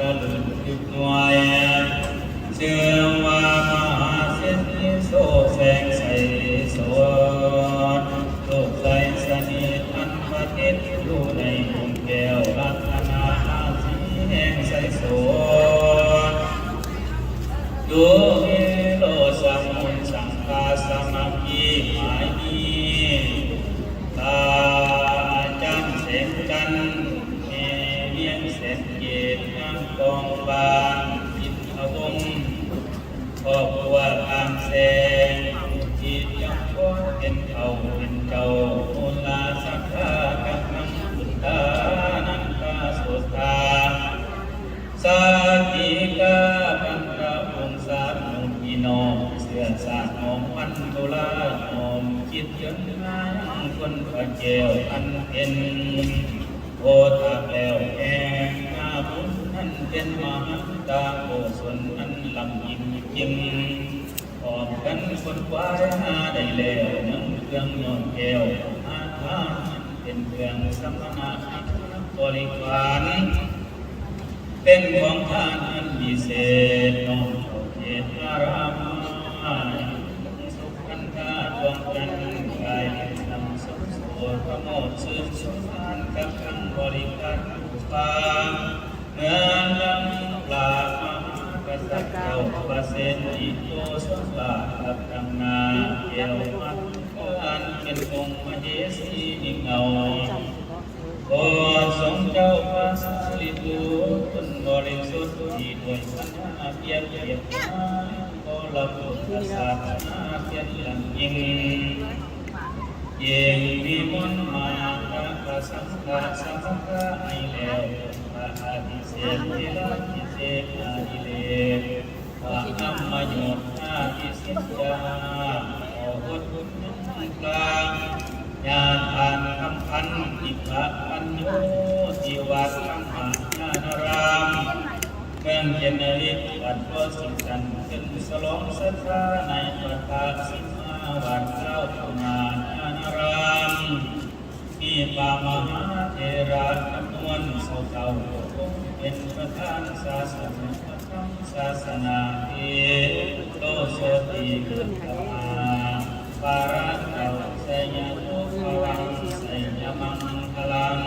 ระลึกยุบหน่วยเชื่อว่ามหาเศรษฐีโซแสงใสสดโลกใจสนิทอันประเทศอยู่ในดวงแก้วรัตนาสีแห่งใสสดดูมิโลสมุนสังฆาสมัคคีหมายมีตาจันเสงกันเมียงเสงเกตน้ำกองบานอินทวงครอบครัวทางแสงจิตยังคงเป็นเขาเป็นเจ้ามูลาสักขะกับนังพุทธานังกาสุธาสาธิกาปัญญาองค์สามมุขีโนเสือสาหอมพันตุลาหอมจิตยนต์นางคนพระเจ้าอันเป็นโอทาแล้วแห่งนาบุญนั้นเป็นมหาตาโอสนอันลำยิ่งยิ่งออกกันคนควายหาได้แล้วนั่งเครื่องนอนแก้วอาทานเป็นเครื่องสมณะบริวารเป็นของท่านอันพิเศษน้อมเข้าเทศอารามสุขันธาดวงจันทร์กายนำสมโสพระโมทชื่นสุขานกับทั้งบริการผู้ฟังเมื่อลังปลากษัตริย์เจ้าประเสริฐอิโตสมบัติกับดังนาเกี่ยวมัดอันเป็นองค์มเหสียิ่งเอาโอสมเจ้าพระสารีบุตรบริสุทธิ์ที่ด้วยปัญญาเพียรเพียรมาโอละบุตรศาสนาเพียรลำยิ่งยิ่งวิมลมาพระสังฆาสังฆาให้แล้วพระอาทิเศษที่ละทิเศษอาดิเลกพระธรรมโยธาทิสิจาขออดทนกลางญาทานคำพันอิพะปัญโยจิวัตสังหานานารามเมืองเจนริกวัดโพสิกันขึ้นสลองสัทธาในประทาสิมาวัดเจ้าตุนานารามมีปามหาเทระจำนวนเศร้าเป็นประธานศาสนาธรรมศาสนาที่โตโสติขึ้นธรรมาปาราเจ้าไสยทุกขลังไสยมังคลัง